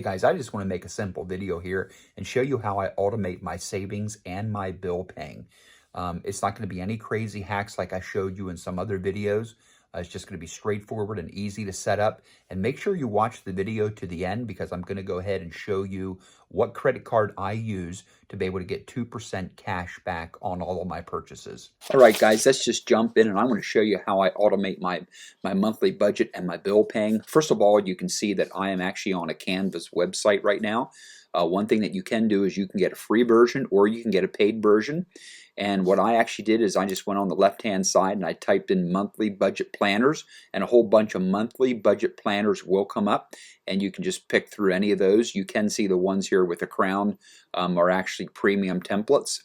guys, I just want to make a simple video here and show you how I automate my savings and my bill paying. It's not going to be any crazy hacks like I showed you in some other videos. It's just going to be straightforward and easy to set up. And make sure you watch the video to the end because I'm going to go ahead and show you what credit card I use to be able to get 2% cash back on all of my purchases. All right, guys, let's just jump in and I'm going to show you how I automate my monthly budget and my bill paying. First of all, you can see that I am actually on a Canvas website right now. One thing that you can do is you can get a free version or you can get a paid version. And what I actually did is I just went on the left-hand side and I typed in monthly budget planners, and a whole bunch of monthly budget planners will come up, and you can just pick through any of those. You can see the ones here with the crown are actually premium templates.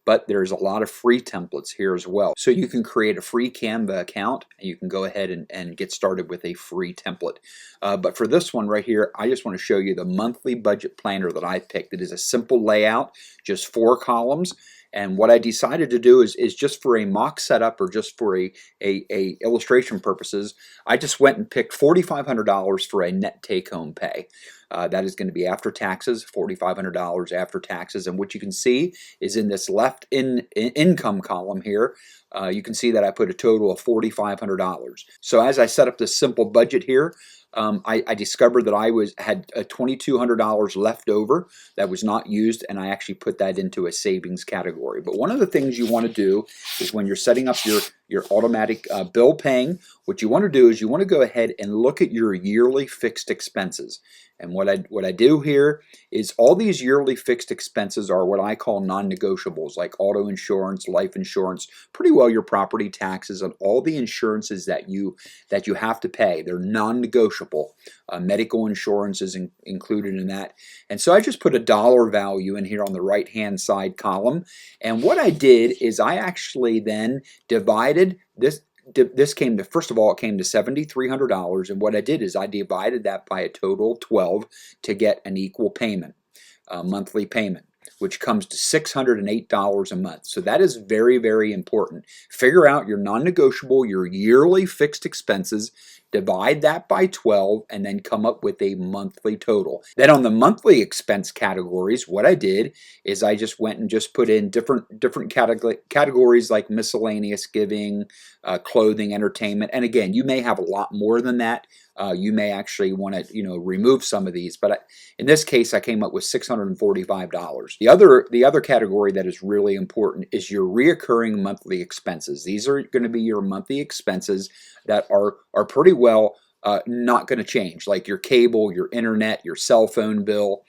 But there's a lot of free templates here as well. So you can create a free Canva account and you can go ahead and get started with a free template. But for this one right here, I just want to show you the monthly budget planner that I picked. It is a simple layout, just 4 columns. And what I decided to do is just for a mock setup or just for a illustration purposes, I just went and picked $4,500 for a net take-home pay. That is going to be after taxes, $4,500 after taxes. And what you can see is in this left income column here, you can see that I put a total of $4,500. So as I set up this simple budget here, I discovered that I had $2,200 left over that was not used, and I actually put that into a savings category. But one of the things you want to do is when you're setting up your automatic bill paying, what you want to do is you want to go ahead and look at your yearly fixed expenses. And what I do here is all these yearly fixed expenses are what I call non-negotiables, like auto insurance, life insurance, pretty well your property taxes, and all the insurances that you have to pay. They're non-negotiable. Medical insurance is included in that. And so I just put a dollar value in here on the right-hand side column. And what I did is I actually then divided this. This came to, first of all, it came to $7,300, and what I did is I divided that by a total of 12 to get an equal payment, monthly payment, which comes to $608 a month. So that is very, very important. Figure out your non-negotiable, your yearly fixed expenses, divide that by 12, and then come up with a monthly total. Then on the monthly expense categories, what I did is I just went and just put in different categories like miscellaneous giving, clothing, entertainment. And again, you may have a lot more than that. You may actually want to, remove some of these, but in this case, I came up with $645. The other category that is really important is your reoccurring monthly expenses. These are going to be your monthly expenses that are pretty well not going to change, like your cable, your internet, your cell phone bill.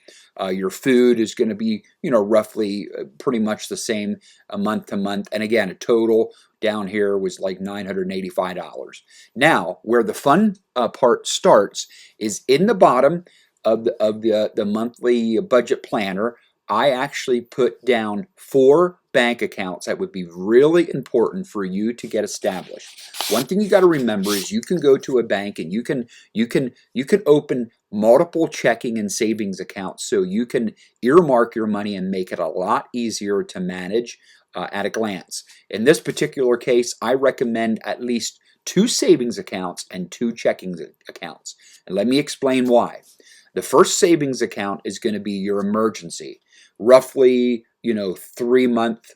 Your food is going to be, roughly pretty much the same month to month. And again, a total down here was like $985. Now, where the fun part starts is in the bottom of the monthly budget planner. I actually put down 4 bank accounts that would be really important for you to get established. One thing you got to remember is you can go to a bank and you can open multiple checking and savings accounts, so you can earmark your money and make it a lot easier to manage at a glance. In this particular case, I recommend at least 2 savings accounts and 2 checking accounts. And let me explain why. The first savings account is going to be your emergency. Roughly, 3 month,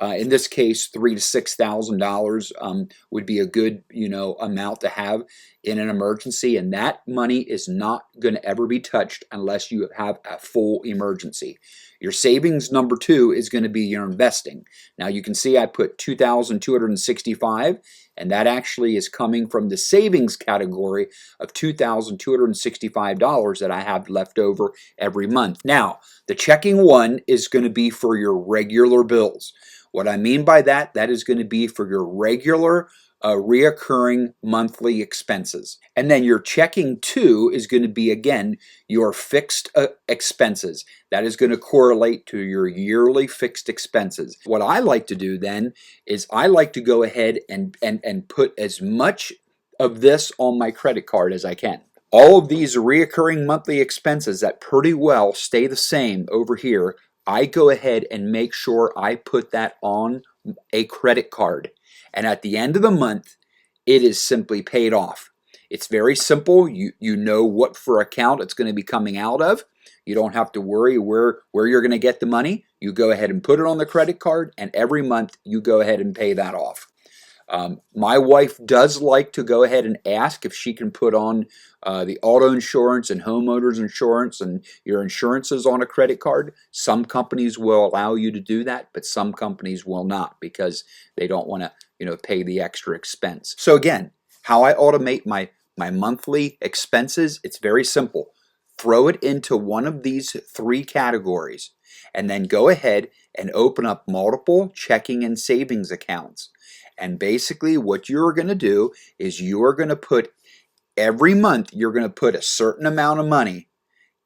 in this case, $3,000 to $6,000 would be a good, amount to have in an emergency, and that money is not going to ever be touched unless you have a full emergency. Your savings number 2 is going to be your investing. Now you can see I put $2,265, and that actually is coming from the savings category of $2,265 that I have left over every month. Now, the checking one is going to be for your regular bills. What I mean by that is going to be for your regular reoccurring monthly expenses. And then your checking 2 is going to be, again, your fixed expenses. That is going to correlate to your yearly fixed expenses. What I like to do then is I like to go ahead and put as much of this on my credit card as I can. All of these reoccurring monthly expenses that pretty well stay the same over here, I go ahead and make sure I put that on a credit card. And at the end of the month, it is simply paid off. It's very simple. You know what for account it's going to be coming out of. You don't have to worry where you're going to get the money. You go ahead and put it on the credit card, and every month you go ahead and pay that off. My wife does like to go ahead and ask if she can put on the auto insurance and homeowners insurance and your insurances on a credit card. Some companies will allow you to do that, but some companies will not because they don't want to, pay the extra expense. So again, how I automate my monthly expenses, it's very simple. Throw it into one of these 3 categories and then go ahead and open up multiple checking and savings accounts. And basically what you're going to do is you're going to put every month, you're going to put a certain amount of money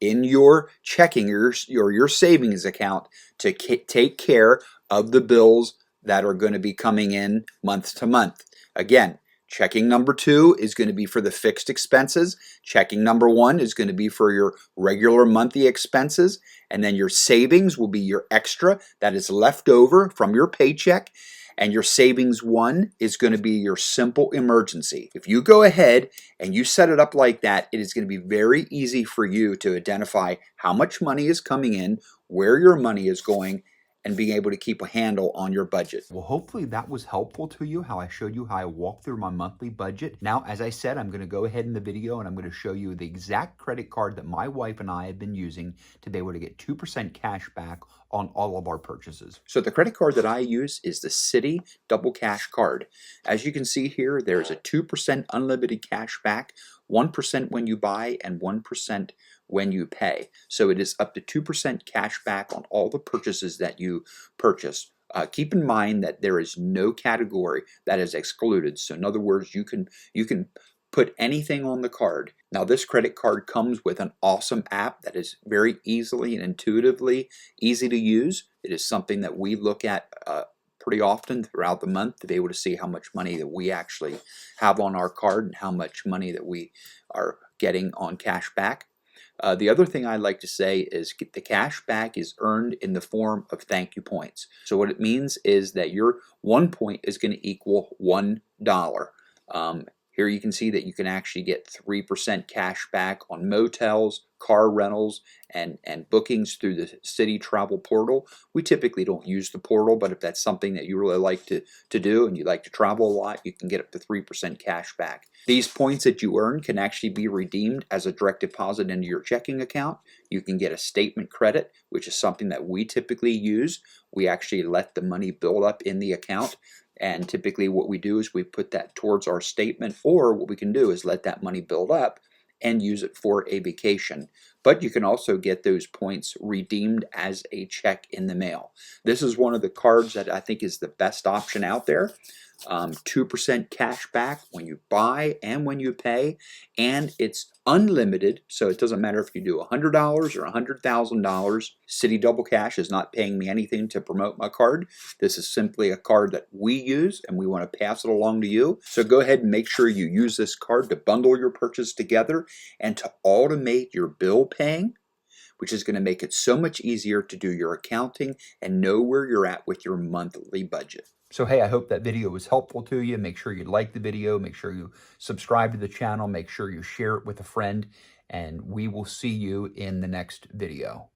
in your checking or your savings account to take care of the bills that are going to be coming in month to month. Again, checking number 2 is going to be for the fixed expenses. Checking number 1 is going to be for your regular monthly expenses. And then your savings will be your extra that is left over from your paycheck. And your savings 1 is going to be your simple emergency. If you go ahead and you set it up like that, it is going to be very easy for you to identify how much money is coming in, where your money is going, and being able to keep a handle on your budget. Well, hopefully that was helpful to you, how I showed you how I walk through my monthly budget. Now, as I said, I'm going to go ahead in the video and I'm going to show you the exact credit card that my wife and I have been using to be able to get 2% cash back on all of our purchases. So the credit card that I use is the Citi Double Cash card. As you can see here, there's a 2% unlimited cash back, 1% when you buy and 1% when you pay. So it is up to 2% cash back on all the purchases that you purchase. Keep in mind that there is no category that is excluded. So in other words, you can put anything on the card. Now this credit card comes with an awesome app that is very easily and intuitively easy to use. It is something that we look at pretty often throughout the month to be able to see how much money that we actually have on our card and how much money that we are getting on cash back. The other thing I like to say is the cash back is earned in the form of thank you points. So what it means is that your 1 point is going to equal $1. Here you can see that you can actually get 3% cash back on motels, car rentals, and bookings through the Citi Travel Portal. We typically don't use the portal, but if that's something that you really like to do and you like to travel a lot, you can get up to 3% cash back. These points that you earn can actually be redeemed as a direct deposit into your checking account. You can get a statement credit, which is something that we typically use. We actually let the money build up in the account. And typically what we do is we put that towards our statement, or what we can do is let that money build up and use it for a vacation. But you can also get those points redeemed as a check in the mail. This is one of the cards that I think is the best option out there. 2% cash back when you buy and when you pay, and it's unlimited, so it doesn't matter if you do $100 or $100,000. Citi Double Cash is not paying me anything to promote my card. This is simply a card that we use and we want to pass it along to you. So go ahead and make sure you use this card to bundle your purchase together and to automate your bill paying, which is going to make it so much easier to do your accounting and know where you're at with your monthly budget. So hey, I hope that video was helpful to you. Make sure you like the video, make sure you subscribe to the channel, make sure you share it with a friend, and we will see you in the next video.